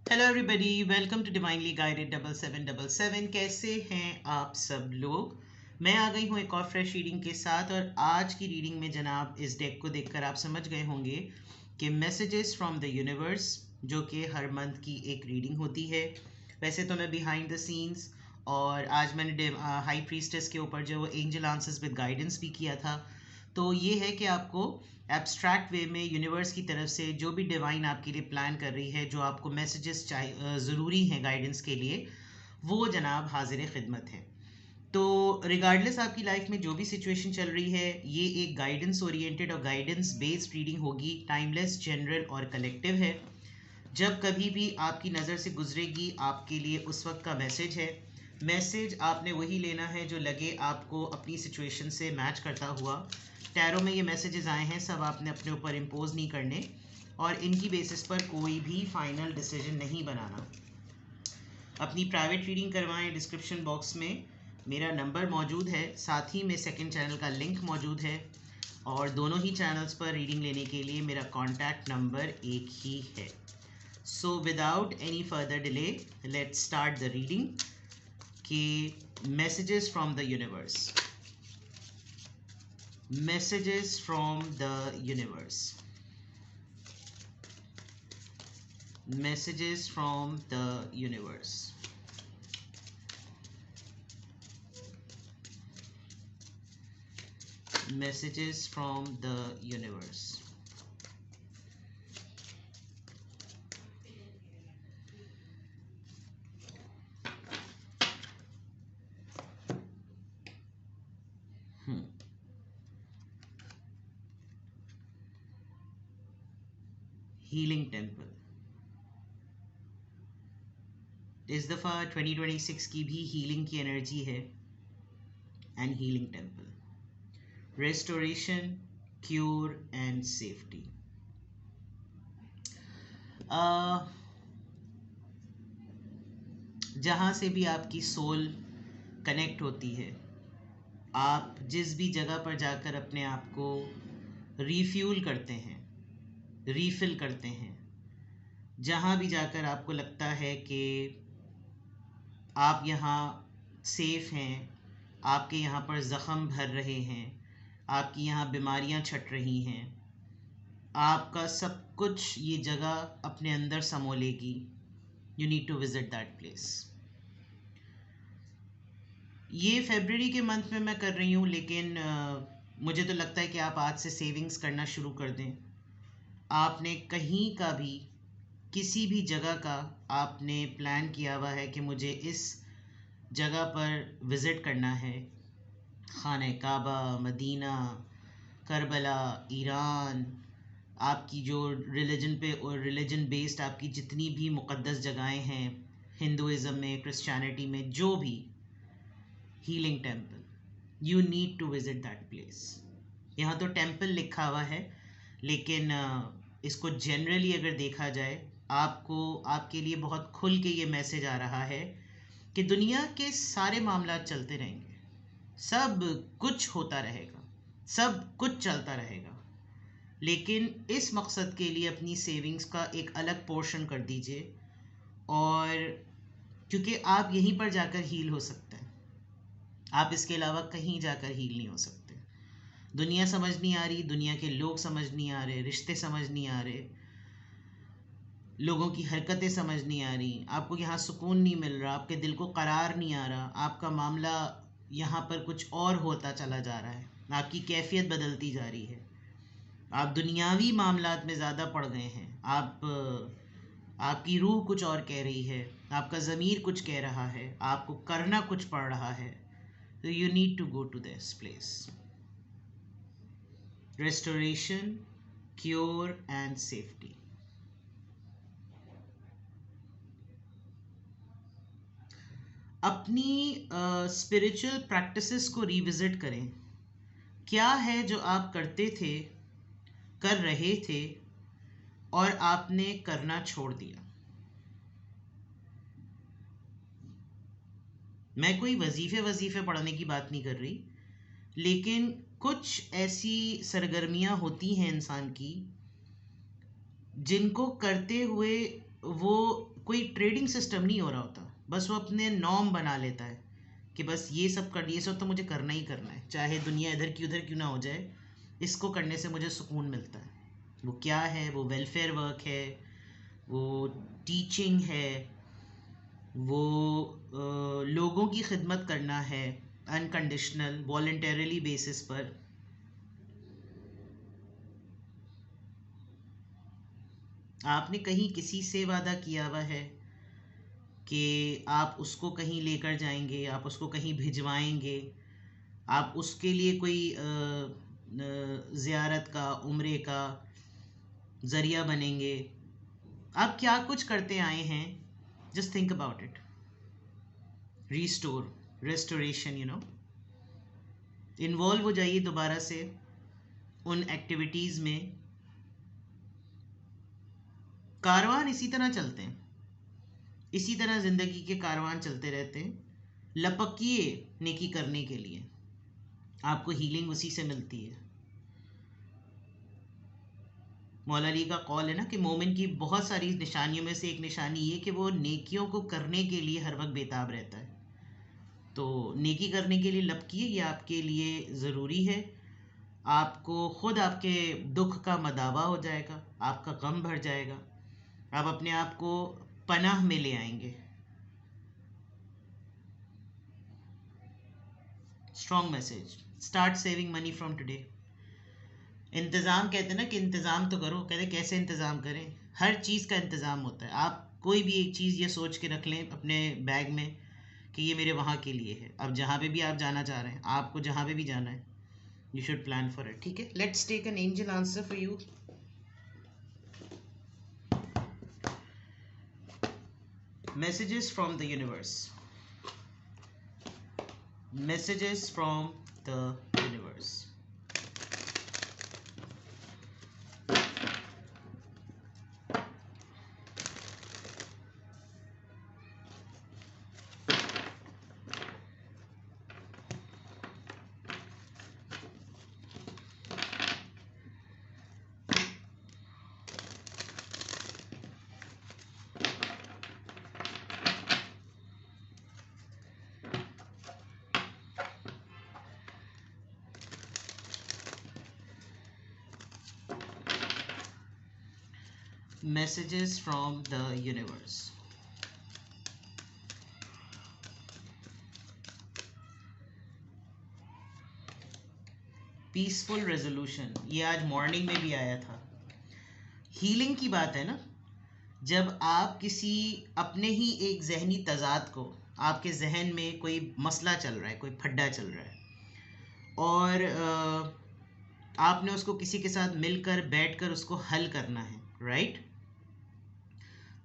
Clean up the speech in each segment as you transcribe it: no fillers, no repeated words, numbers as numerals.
Hello everybody, welcome to divinely guided 7777। कैसे हैं आप सब लोग। मैं आ गई हूँ एक और फ्रेश रीडिंग के साथ। और आज की रीडिंग में जनाब इस डेक को देखकर आप समझ गए होंगे कि मैसेजेस फ्रॉम द यूनिवर्स, जो कि हर मंथ की एक रीडिंग होती है। वैसे तो मैं बिहाइंड द सीन्स और आज मैंने हाई प्रीस्टेस के ऊपर जो एंजल आंसर्स विद गाइडेंस भी किया था। तो ये है कि आपको एब्स्ट्रैक्ट वे में यूनिवर्स की तरफ से जो भी डिवाइन आपके लिए प्लान कर रही है, जो आपको मैसेजेस चाहिए ज़रूरी हैं गाइडेंस के लिए, वो जनाब हाजिर खिदमत है। तो रिगार्डलेस आपकी लाइफ में जो भी सिचुएशन चल रही है, ये एक गाइडेंस ओरिएंटेड और गाइडेंस बेस्ड रीडिंग होगी। टाइमलेस, जनरल और कलेक्टिव है। जब कभी भी आपकी नज़र से गुजरेगी, आपके लिए उस वक्त का मैसेज है। मैसेज आपने वही लेना है जो लगे आपको अपनी सिचुएशन से मैच करता हुआ। टैरो में ये मैसेजेस आए हैं, सब आपने अपने ऊपर इम्पोज नहीं करने और इनकी बेसिस पर कोई भी फाइनल डिसीजन नहीं बनाना। अपनी प्राइवेट रीडिंग करवाएं। डिस्क्रिप्शन बॉक्स में मेरा नंबर मौजूद है, साथ ही में सेकंड चैनल का लिंक मौजूद है और दोनों ही चैनल्स पर रीडिंग लेने के लिए मेरा कॉन्टैक्ट नंबर एक ही है। So without any further delay, let's start the reading के messages from the universe. Messages from the universe. Messages from the universe. Messages from the universe. Healing temple. इस दफ़ा 2026 की भी हीलिंग की एनर्जी है। And healing temple, restoration, cure and safety. जहाँ से भी आपकी सोल कनेक्ट होती है, आप जिस भी जगह पर जाकर अपने आप को रीफ्यूल करते हैं, रीफिल करते हैं, जहाँ भी जाकर आपको लगता है कि आप यहाँ सेफ हैं, आपके यहाँ पर ज़ख़म भर रहे हैं, आपकी यहाँ बीमारियाँ छट रही हैं, आपका सब कुछ ये जगह अपने अंदर समोलेगी। You need to visit that place. ये फरवरी के मंथ में मैं कर रही हूँ, लेकिन मुझे तो लगता है कि आप आज से सेविंग्स करना शुरू कर दें। आपने कहीं का भी, किसी भी जगह का आपने प्लान किया हुआ है कि मुझे इस जगह पर विज़िट करना है, खाने काबा, मदीना, करबला, ईरान, आपकी जो रिलीजन पे और रिलीजन बेस्ड आपकी जितनी भी मुक़द्दस जगहें हैं, हिंदुज़म में, क्रिश्चियनिटी में, जो भी healing temple, you need to visit that place. यहाँ तो टेम्पल लिखा हुआ है, लेकिन इसको जनरली अगर देखा जाए, आपको आपके लिए बहुत खुल के ये मैसेज आ रहा है कि दुनिया के सारे मामला चलते रहेंगे, सब कुछ होता रहेगा, सब कुछ चलता रहेगा, लेकिन इस मकसद के लिए अपनी सेविंग्स का एक अलग पोर्शन कर दीजिए। और क्योंकि आप यहीं पर जाकर हील हो सकते हैं, आप इसके अलावा कहीं जाकर हील नहीं हो सकते। दुनिया समझ नहीं आ रही, दुनिया के लोग समझ नहीं आ रहे, रिश्ते समझ नहीं आ रहे, लोगों की हरकतें समझ नहीं आ रही, आपको यहाँ सुकून नहीं मिल रहा, आपके दिल को करार नहीं आ रहा, आपका मामला यहाँ पर कुछ और होता चला जा रहा है, आपकी कैफियत बदलती जा रही है, आप दुनियावी मामलात में ज़्यादा पड़ गए हैं, आपकी रूह कुछ और कह रही है, आपका ज़मीर कुछ कह रहा है, आपको करना कुछ पड़ रहा है। तो you need to go to this place. Restoration, cure and safety. अपनी स्पिरिचुअल प्रैक्टिसेस को रिविजिट करें। क्या है जो आप करते थे, कर रहे थे और आपने करना छोड़ दिया। मैं कोई वजीफे पढ़ने की बात नहीं कर रही, लेकिन कुछ ऐसी सरगर्मियां होती हैं इंसान की, जिनको करते हुए वो कोई ट्रेडिंग सिस्टम नहीं हो रहा होता, बस वो अपने नॉर्म बना लेता है कि बस ये सब तो मुझे करना ही करना है, चाहे दुनिया इधर की उधर क्यों ना हो जाए, इसको करने से मुझे सुकून मिलता है। वो क्या है? वो वेलफेयर वर्क है, वो टीचिंग है, वो लोगों की खिदमत करना है अनकंडीशनल वॉलंटरली बेसिस पर। आपने कहीं किसी से वादा किया हुआ है कि आप उसको कहीं लेकर जाएंगे, आप उसको कहीं भिजवाएंगे, आप उसके लिए कोई ज़ियारत का, उम्रे का ज़रिया बनेंगे। आप क्या कुछ करते आए हैं, just think about it. Restoration, involve हो जाइए दोबारा से उन एक्टिविटीज़ में। कारवान इसी तरह चलते हैं, इसी तरह ज़िंदगी के कारवान चलते रहते हैं। लपकिए नेकी करने के लिए, आपको हीलिंग उसी से मिलती है। मौला अली का कौल है ना कि मोमिन की बहुत सारी निशानियों में से एक निशानी ये कि वो नेकियों को करने के लिए हर वक्त बेताब रहता है। तो नेकी करने के लिए लपकिए, ये आपके लिए ज़रूरी है। आपको खुद आपके दुख का मदावा हो जाएगा, आपका गम भर जाएगा, आप अपने आप को पनाह में ले आएंगे। Strong message, start saving money from today. इंतज़ाम कहते हैं ना कि इंतज़ाम तो करो, कहते कैसे इंतज़ाम करें? हर चीज़ का इंतज़ाम होता है। आप कोई भी एक चीज़ ये सोच के रख लें अपने बैग में कि ये मेरे वहाँ के लिए है। अब जहाँ पे भी आप जाना चाह रहे हैं, आपको जहाँ पे भी जाना है, you should plan for it. ठीक है, let's take an angel answer for you. Messages from the universe. Messages from the universe. Messages from the universe. Peaceful resolution, ये आज मॉर्निंग में भी आया था। हीलिंग की बात है ना, जब आप किसी अपने ही एक जहनी तजाद को, आपके जहन में कोई मसला चल रहा है, कोई फड्डा चल रहा है, और आपने उसको किसी के साथ मिलकर बैठकर उसको हल करना है, राइट?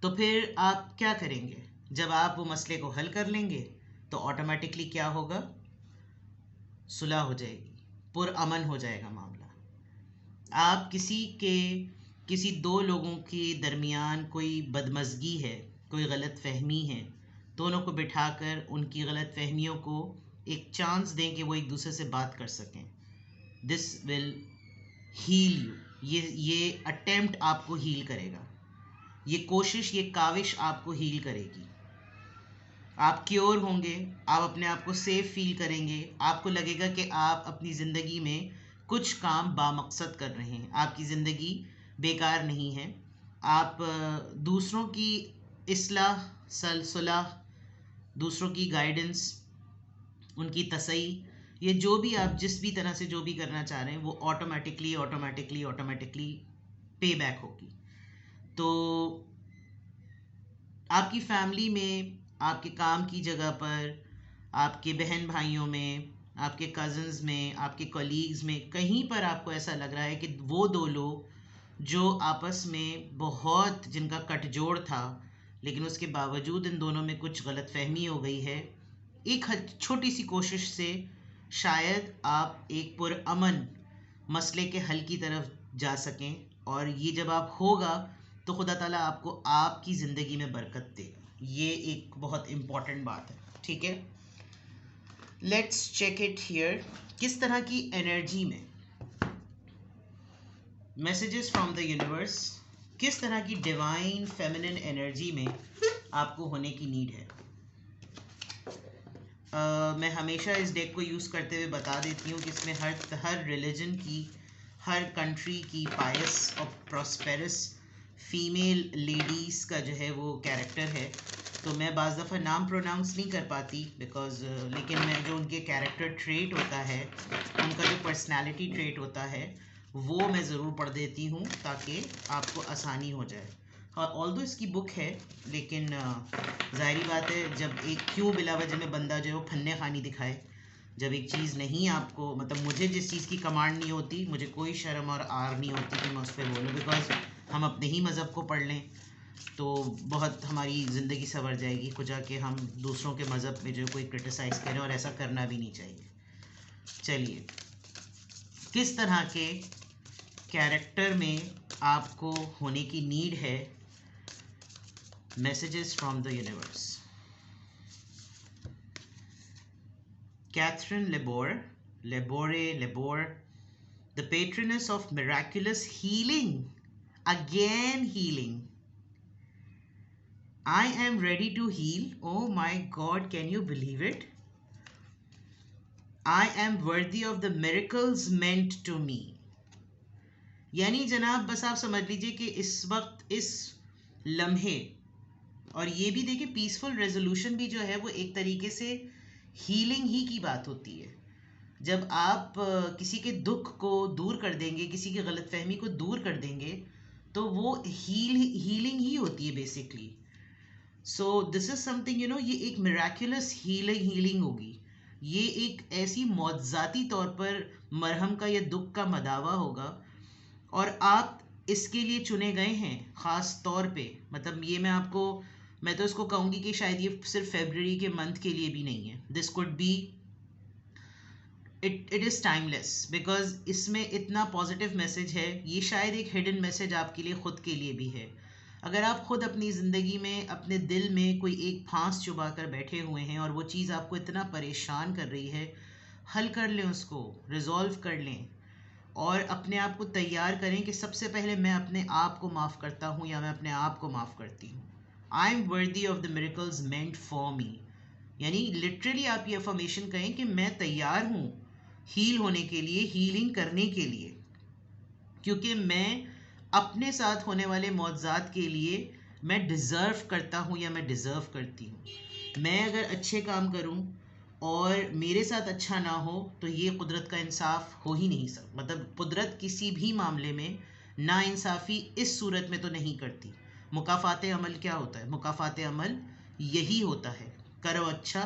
तो फिर आप क्या करेंगे? जब आप वो मसले को हल कर लेंगे तो ऑटोमेटिकली क्या होगा? सुलह हो जाएगी, पुरअमन हो जाएगा मामला। आप किसी दो लोगों के दरमियान कोई बदमज़गी है, कोई गलत फहमी है, दोनों को बिठाकर उनकी गलत फहमियों को एक चांस दें कि वो एक दूसरे से बात कर सकें। This will heal you. ये अटेम्प्ट आपको हील करेगा, ये कोशिश, ये काविश आपको हील करेगी। आप क्योर होंगे, आप अपने आप को सेफ फील करेंगे, आपको लगेगा कि आप अपनी ज़िंदगी में कुछ काम बामकसद कर रहे हैं, आपकी ज़िंदगी बेकार नहीं है। आप दूसरों की इस्लाह, सुलह, दूसरों की गाइडेंस, उनकी तसई, ये जो भी आप जिस भी तरह से जो भी करना चाह रहे हैं, वो ऑटोमेटिकली पे बैक होगी। तो आपकी फैमिली में, आपके काम की जगह पर, आपके बहन भाइयों में, आपके कज़न्स में, आपके कलीग्स में, कहीं पर आपको ऐसा लग रहा है कि वो दो लोग जो आपस में बहुत, जिनका कटजोड़ था, लेकिन उसके बावजूद इन दोनों में कुछ गलतफहमी हो गई है, एक छोटी सी कोशिश से शायद आप एक पुरअमन मसले के हल की तरफ जा सकें। और ये जब आप होगा तो खुदा ताला आपको आपकी ज़िंदगी में बरकत देगा। ये एक बहुत इम्पॉर्टेंट बात है, ठीक है? Let's check it here. किस तरह की एनर्जी में, मैसेजेस फ्रॉम द यूनिवर्स, किस तरह की डिवाइन फेमिनिन एनर्जी में आपको होने की नीड है। मैं हमेशा इस डेक को यूज़ करते हुए बता देती हूँ कि इसमें हर रिलीजन की, हर कंट्री की पायस और प्रॉस्पेरस फीमेल लेडीज़ का जो है वो कैरेक्टर है। तो मैं बाज़ दफ़ा नाम प्रोनाउंस नहीं कर पाती बिकॉज़ लेकिन मैं जो उनके कैरेक्टर ट्रेट होता है, उनका जो पर्सनालिटी ट्रेट होता है, वो मैं ज़रूर पढ़ देती हूँ ताकि आपको आसानी हो जाए। हाँ, ऑल्दो इसकी बुक है, लेकिन ज़ाहिरी बात है जब एक क्यों बिला वजह में बंदा जो है वो फन्ने खानी दिखाए, जब एक चीज़ नहीं आपको, मतलब मुझे जिस चीज़ की कमांड नहीं होती, मुझे कोई शर्म और आर नहीं होती कि मैं उस पर बोलूँ, बिकॉज हम अपने ही मज़हब को पढ़ लें तो बहुत हमारी ज़िंदगी संवर जाएगी, खुद जाके हम दूसरों के मज़हब में जो कोई क्रिटिसाइज़ करें, और ऐसा करना भी नहीं चाहिए। चलिए, किस तरह के कैरेक्टर में आपको होने की नीड है? Messages from the universe. Catherine Lebore, the patroness of miraculous healing. Again healing. I am ready to heal. Oh my God, can you believe it? I am worthy of the miracles meant to me. यानी जनाब बस आप समझ लीजिए कि इस वक्त, इस लम्हे, और ये भी देखिए पीसफुल रेजोल्यूशन भी जो है वो एक तरीके से हीलिंग ही की बात होती है। जब आप किसी के दुख को दूर कर देंगे, किसी की गलतफहमी को दूर कर देंगे, तो वो हीलिंग ही होती है basically. So this is something, ये एक मिराक्युलस हीलिंग होगी। ये एक ऐसी मौजज़ाती तौर पर मरहम का या दुख का मदावा होगा, और आप इसके लिए चुने गए हैं ख़ास तौर पे। मतलब ये मैं तो इसको कहूँगी कि शायद ये सिर्फ फरवरी के मंथ के लिए भी नहीं है। This could be, it is timeless, because इसमें इतना पॉजिटिव मैसेज है। ये शायद एक हिडन मैसेज आपके लिए, ख़ुद के लिए भी है। अगर आप ख़ुद अपनी ज़िंदगी में अपने दिल में कोई एक फांस चुबा कर बैठे हुए हैं और वो चीज़ आपको इतना परेशान कर रही है, हल कर लें उसको, रिजॉल्व कर लें, और अपने आप को तैयार करें कि सबसे पहले मैं अपने आप को माफ़ करता हूँ या मैं अपने आप को माफ़ करती हूँ। I am worthy of the miracles meant for me. यानी लिटरली आप ये अफर्मेशन कहें कि मैं तैयार हूँ हील होने के लिए, हीलिंग करने के लिए, क्योंकि मैं अपने साथ होने वाले मौज़ात के लिए मैं डिज़र्व करता हूँ या मैं डिज़र्व करती हूँ। मैं अगर अच्छे काम करूँ और मेरे साथ अच्छा ना हो तो ये कुदरत का इंसाफ हो ही नहीं सकता। मतलब कुदरत किसी भी मामले में नाइंसाफ़ी इस सूरत में तो नहीं करती। मुकाफ़ात अमल क्या होता है? मुकाफ़ात अमल यही होता है, करो अच्छा,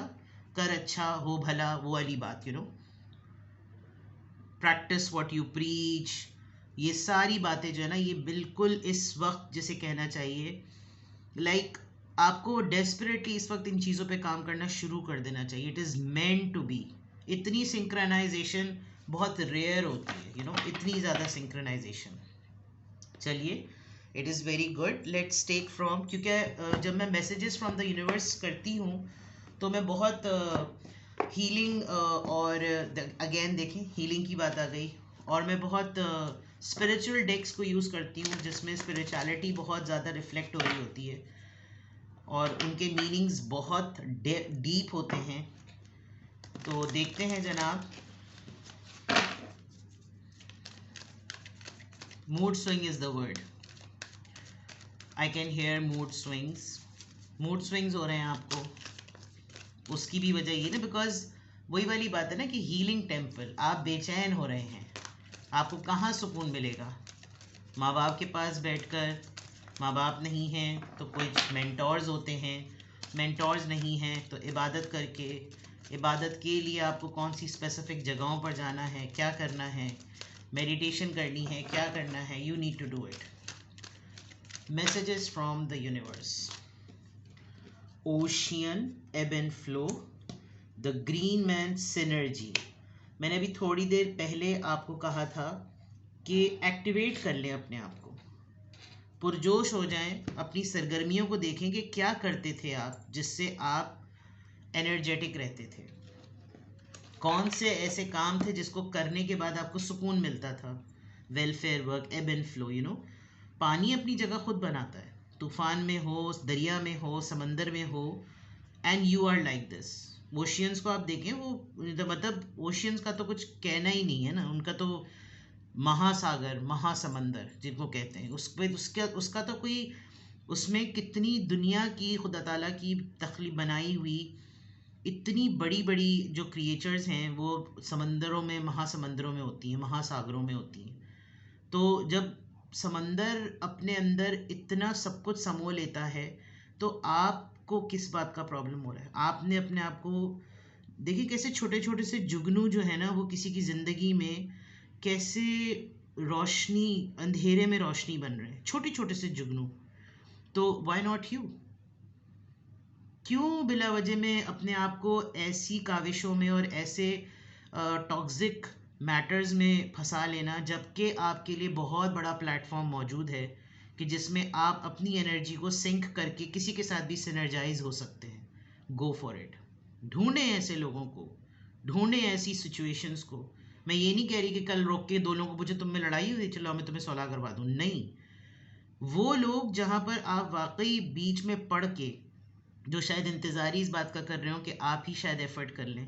कर अच्छा, हो भला, वो वाली बात, प्रैक्टिस व्हाट यू प्रीच। ये सारी बातें जो है ना, ये बिल्कुल इस वक्त जिसे कहना चाहिए, लाइक आपको डेस्परेटली इस वक्त इन चीज़ों पे काम करना शुरू कर देना चाहिए। It is meant to be. इतनी सिंक्रोनाइजेशन बहुत रेयर होती है, इतनी ज़्यादा सिंक्रोनाइजेशन। चलिए, it is very good. Let's take from, क्योंकि जब मैं मैसेजेस फ्रॉम द यूनिवर्स करती हूँ तो मैं बहुत हीलिंग और अगेन देखें हीलिंग की बात आ गई, और मैं बहुत स्पिरिचुअल डेक्स को यूज़ करती हूँ जिसमें स्पिरिचुअलिटी बहुत ज़्यादा रिफ्लेक्ट हो रही होती है और उनके मीनिंग्स बहुत डीप होते हैं। तो देखते हैं जनाब। Mood swing is the word. I can hear mood swings हो रहे हैं आपको। उसकी भी वजह ये ना, बिकॉज वही वाली बात है ना कि हीलिंग टेम्पल, आप बेचैन हो रहे हैं, आपको कहाँ सुकून मिलेगा? माँ बाप के पास बैठकर, माँ बाप नहीं हैं तो कुछ मेंटोर्स होते हैं, मेंटोर्स नहीं हैं तो इबादत करके, इबादत के लिए आपको कौन सी स्पेसिफिक जगहों पर जाना है, क्या करना है, मेडिटेशन करनी है, क्या करना है, you need to do it. Messages from the universe. Ocean ebb and flow, the green man synergy. मैंने अभी थोड़ी देर पहले आपको कहा था कि एक्टिवेट कर लें अपने आप को, पुरजोश हो जाएं, अपनी सरगर्मियों को देखें कि क्या करते थे आप जिससे आप एनर्जेटिक रहते थे। कौन से ऐसे काम थे जिसको करने के बाद आपको सुकून मिलता था? वेलफेयर वर्क, एब एंड फ्लो, पानी अपनी जगह खुद बनाता है, तूफान में हो, दरिया में हो, समंदर में हो, and you are like this. Oceans को आप देखें, वो मतलब ओशियंस का तो कुछ कहना ही नहीं है ना, उनका तो महासागर, महासमंदर जिनको कहते हैं, उस पे उसका तो कोई, उसमें कितनी दुनिया की खुदा ताला की तख्लीक बनाई हुई इतनी बड़ी बड़ी जो क्रिएचर्स हैं वो समंदरों में, महासमंदरों में होती हैं, महासागरों में होती हैं। तो जब समंदर अपने अंदर इतना सब कुछ समो लेता है, तो आपको किस बात का प्रॉब्लम हो रहा है? आपने अपने आप को देखिए कैसे छोटे छोटे से जुगनू जो है ना, वो किसी की ज़िंदगी में कैसे रोशनी, अंधेरे में रोशनी बन रहे हैं, छोटे छोटे से जुगनू। तो व्हाई नॉट यू? क्यों बिला वजह में अपने आप को ऐसी काविशों में और ऐसे टॉक्सिक मैटर्स में फंसा लेना, जबकि आपके लिए बहुत बड़ा प्लेटफॉर्म मौजूद है कि जिसमें आप अपनी एनर्जी को सिंक करके किसी के साथ भी सिनर्जाइज हो सकते हैं। Go for it. ढूंढें ऐसे लोगों को, ढूंढें ऐसी सिचुएशंस को। मैं ये नहीं कह रही कि कल रोक के दोनों को पूछे तुम में लड़ाई हुई, चलो मैं तुम्हें सलाह करवा दूँ, नहीं। वो लोग जहाँ पर आप वाकई बीच में पढ़ के, जो शायद इंतज़ारी इस बात का कर रहे हो कि आप ही शायद एफर्ट कर लें,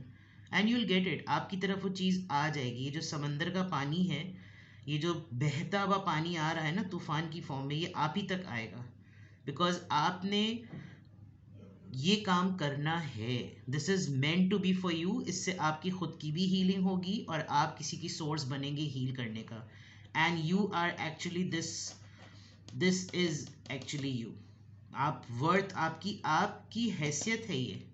and you will get it, आपकी तरफ वो चीज़ आ जाएगी। ये जो समंदर का पानी है, ये जो बहता हुआ पानी आ रहा है ना तूफान की फॉर्म में, ये आप ही तक आएगा, बिकॉज आपने ये काम करना है। This is meant to be for you. इससे आपकी खुद की भी हीलिंग होगी और आप किसी की सोर्स बनेंगे हील करने का। And you are actually this is actually you. आप वर्थ, आपकी आपकी हैसियत है ये,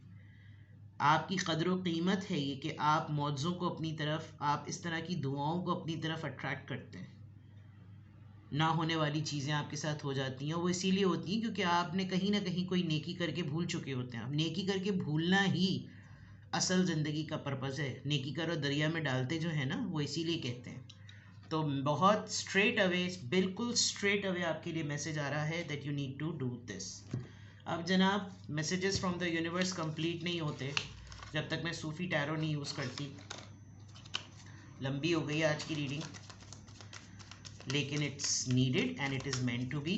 आपकी कदर व कीमत है ये कि आप मौजों को अपनी तरफ, आप इस तरह की दुआओं को अपनी तरफ अट्रैक्ट करते हैं। ना होने वाली चीज़ें आपके साथ हो जाती हैं, वो इसीलिए होती हैं क्योंकि आपने कहीं ना कहीं कोई नेकी करके भूल चुके होते हैं। आप नेकी करके भूलना ही असल ज़िंदगी का पर्पज़ है। नेकी करो दरिया में डालते जो है ना, वो इसीलिए कहते हैं। तो बहुत स्ट्रेट अवे, बिल्कुल स्ट्रेट अवे आपके लिए मैसेज आ रहा है that you need to do this. अब जनाब, messages from the universe complete नहीं होते जब तक मैं सूफ़ी टैरो नहीं यूज़ करती। लंबी हो गई आज की रीडिंग, लेकिन it's needed and it is meant to be.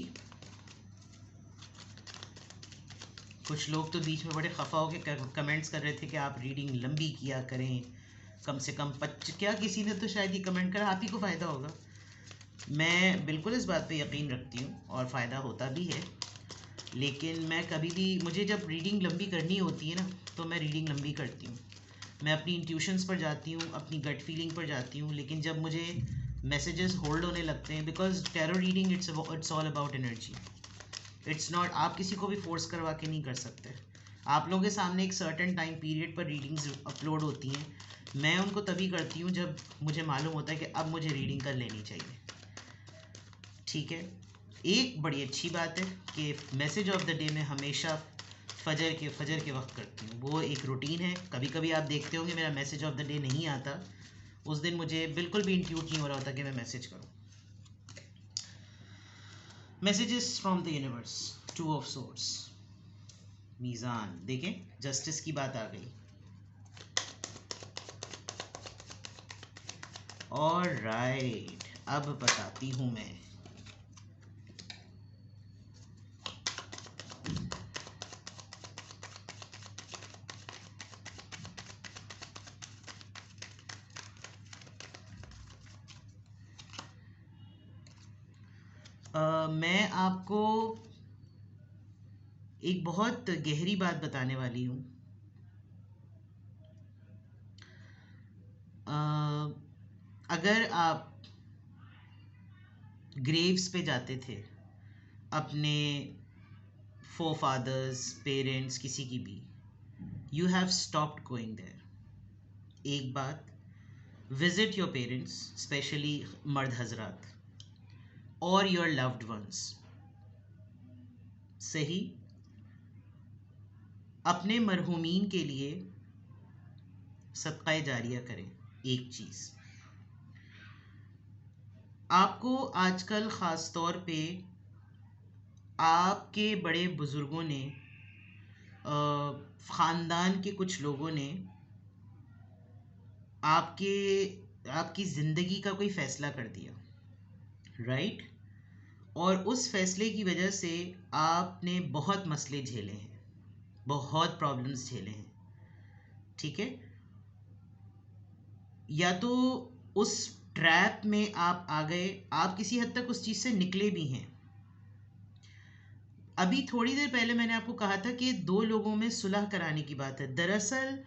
कुछ लोग तो बीच में बड़े खफा हो के कमेंट्स कर रहे थे कि आप रीडिंग लंबी किया करें, कम से कम क्या किसी ने तो शायद ये कमेंट करा, आप ही को फ़ायदा होगा। मैं बिल्कुल इस बात पे यकीन रखती हूँ और फ़ायदा होता भी है, लेकिन मैं कभी भी, मुझे जब रीडिंग लंबी करनी होती है ना, तो मैं रीडिंग लंबी करती हूँ। मैं अपनी इंट्यूशंस पर जाती हूँ, अपनी गट फीलिंग पर जाती हूँ। लेकिन जब मुझे मैसेजेस होल्ड होने लगते हैं, because tarot reading it's all about energy, it's not, आप किसी को भी फोर्स करवा के नहीं कर सकते। आप लोगों के सामने एक सर्टेन टाइम पीरियड पर रीडिंग्स अपलोड होती हैं, मैं उनको तभी करती हूँ जब मुझे मालूम होता है कि अब मुझे रीडिंग कर लेनी चाहिए। ठीक है। एक बड़ी अच्छी बात है कि मैसेज ऑफ द डे में हमेशा फजर के वक्त करती हूँ, वो एक रूटीन है। कभी कभी आप देखते होंगे मेरा मैसेज ऑफ द डे नहीं आता, उस दिन मुझे बिल्कुल भी इंट्यूट नहीं हो रहा होता कि मैं मैसेज करूँ। Messages from the universe, 2 of swords, मीज़ान, देखें जस्टिस की बात आ गई। ऑलराइट, अब बताती हूँ मैं। मैं आपको एक बहुत गहरी बात बताने वाली हूँ। अगर आप ग्रेव्स पे जाते थे अपने फोरफादर्स, पेरेंट्स, किसी की भी, you have stopped going there. एक बात, विजिट योर पेरेंट्स, स्पेशली मर्द हजरात, और योर लव्ड वंस। सही, अपने मरहूमीन के लिए सदका जारिया करें। एक चीज़ आपको आजकल ख़ास तौर पे आपके बड़े बुज़ुर्गों ने, ख़ानदान के कुछ लोगों ने आपकी ज़िंदगी का कोई फ़ैसला कर दिया, राइट? और उस फैसले की वजह से आपने बहुत मसले झेले हैं, बहुत प्रॉब्लम्स झेले हैं, ठीक है। या तो उस ट्रैप में आप आ गए, आप किसी हद तक उस चीज़ से निकले भी हैं। अभी थोड़ी देर पहले मैंने आपको कहा था कि दो लोगों में सुलह कराने की बात है। दरअसल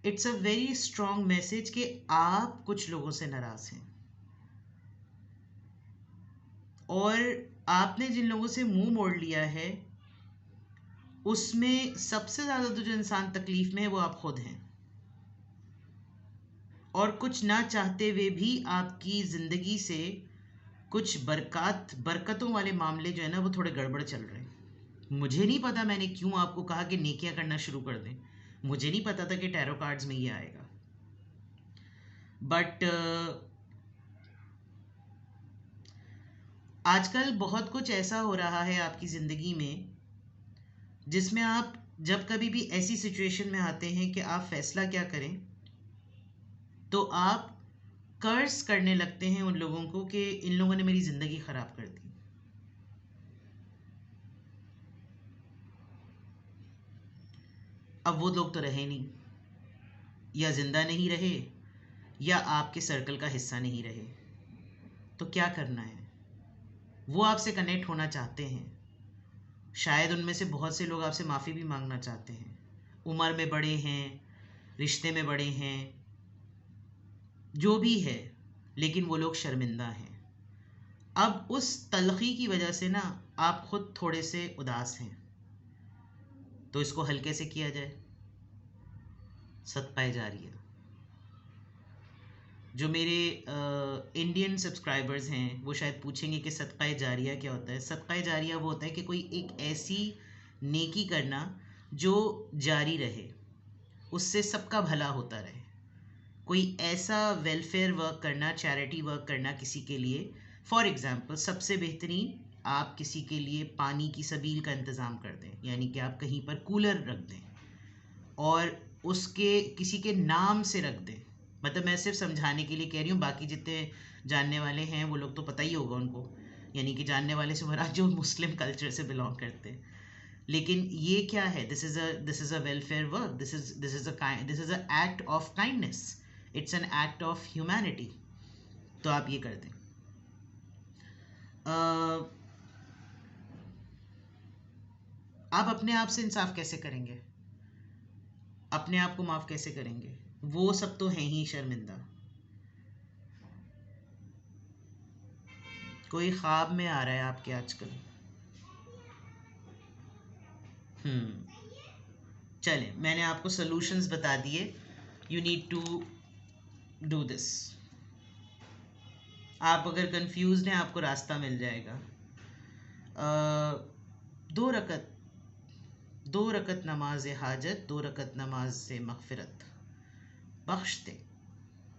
it's a very strong message कि आप कुछ लोगों से नाराज़ हैं, और आपने जिन लोगों से मुंह मोड़ लिया है उसमें सबसे ज़्यादा तो जो इंसान तकलीफ़ में है वो आप खुद हैं, और कुछ ना चाहते हुए भी आपकी ज़िंदगी से कुछ बरकतों वाले मामले जो है ना वो थोड़े गड़बड़ चल रहे हैं। मुझे नहीं पता मैंने क्यों आपको कहा कि नेकियां करना शुरू कर दें, मुझे नहीं पता था कि टैरो कार्ड्स में ये आएगा, बट आजकल बहुत कुछ ऐसा हो रहा है आपकी ज़िंदगी में जिसमें आप जब कभी भी ऐसी सिचुएशन में आते हैं कि आप फैसला क्या करें, तो आप कर्स करने लगते हैं उन लोगों को कि इन लोगों ने मेरी ज़िंदगी ख़राब कर दी। अब वो लोग तो रहे नहीं, या ज़िंदा नहीं रहे, या आपके सर्कल का हिस्सा नहीं रहे, तो क्या करना है? वो आपसे कनेक्ट होना चाहते हैं, शायद उनमें से बहुत से लोग आपसे माफ़ी भी मांगना चाहते हैं, उम्र में बड़े हैं, रिश्ते में बड़े हैं, जो भी है, लेकिन वो लोग शर्मिंदा हैं। अब उस तलखी की वजह से ना आप खुद थोड़े से उदास हैं, तो इसको हल्के से किया जाए। सदक़ा जारिया। जो मेरे इंडियन सब्सक्राइबर्स हैं वो शायद पूछेंगे कि सदक़ा जारिया क्या होता है। सदक़ा जारिया वो होता है कि कोई एक ऐसी नेकी करना जो जारी रहे, उससे सबका भला होता रहे। कोई ऐसा वेलफेयर वर्क करना, चैरिटी वर्क करना किसी के लिए। फॉर एग्ज़ाम्पल सबसे बेहतरीन, आप किसी के लिए पानी की सबील का इंतज़ाम कर दें, यानी कि आप कहीं पर कूलर रख दें और उसके किसी के नाम से रख दें। मतलब मैं सिर्फ समझाने के लिए कह रही हूँ, बाकी जितने जानने वाले हैं वो लोग तो पता ही होगा उनको, यानी कि जानने वाले से मुराद जो मुस्लिम कल्चर से बिलोंग करते हैं। लेकिन ये क्या है? This is a welfare work, this is a act of kindness, it's an act of humanity. तो आप ये कर दें। आप अपने आप से इंसाफ कैसे करेंगे? अपने आप को माफ़ कैसे करेंगे? वो सब तो हैं ही शर्मिंदा। कोई ख्वाब में आ रहा है आपके आजकल? चलें, मैंने आपको सॉल्यूशंस बता दिए। You need to do this. आप अगर कंफ्यूज्ड हैं आपको रास्ता मिल जाएगा। 2 रकत नमाज हाजत, 2 रकत नमाज से मग़फ़िरत, बख्श दें,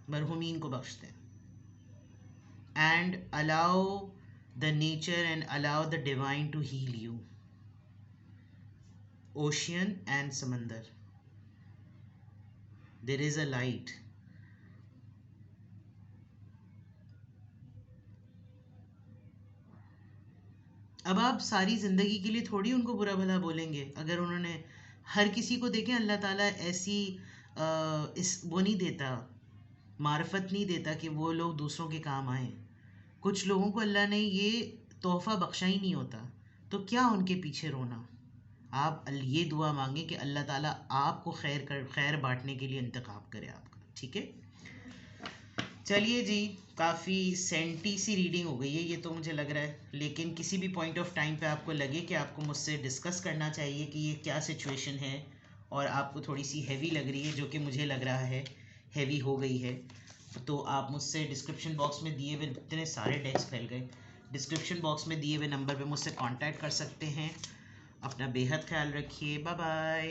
मरहुमीन को बख्श दें। And allow the nature and allow the divine to heal you. Ocean and समंदर, देयर इज़ अ लाइट। अब आप सारी ज़िंदगी के लिए थोड़ी उनको बुरा भला बोलेंगे। अगर उन्होंने, हर किसी को देखें अल्लाह ताला ऐसी इस वो नहीं देता, मार्फत नहीं देता कि वो लोग दूसरों के काम आएँ। कुछ लोगों को अल्लाह ने ये तोहफ़ा बख्शा ही नहीं होता, तो क्या उनके पीछे रोना। आप ये दुआ मांगें कि अल्लाह ताला आपको खैर बांटने के लिए इंतखाब करे आपका, ठीक है। चलिए जी, काफ़ी सेंटी सी रीडिंग हो गई है ये तो मुझे लग रहा है, लेकिन किसी भी पॉइंट ऑफ टाइम पे आपको लगे कि आपको मुझसे डिस्कस करना चाहिए कि ये क्या सिचुएशन है और आपको थोड़ी सी हैवी लग रही है, जो कि मुझे लग रहा है हैवी हो गई है, तो आप मुझसे डिस्क्रिप्शन बॉक्स में दिए हुए, इतने सारे टेक्स्ट फैल गए, डिस्क्रिप्शन बॉक्स में दिए हुए नंबर पे मुझसे कांटेक्ट कर सकते हैं। अपना बेहद ख्याल रखिए। Bye bye.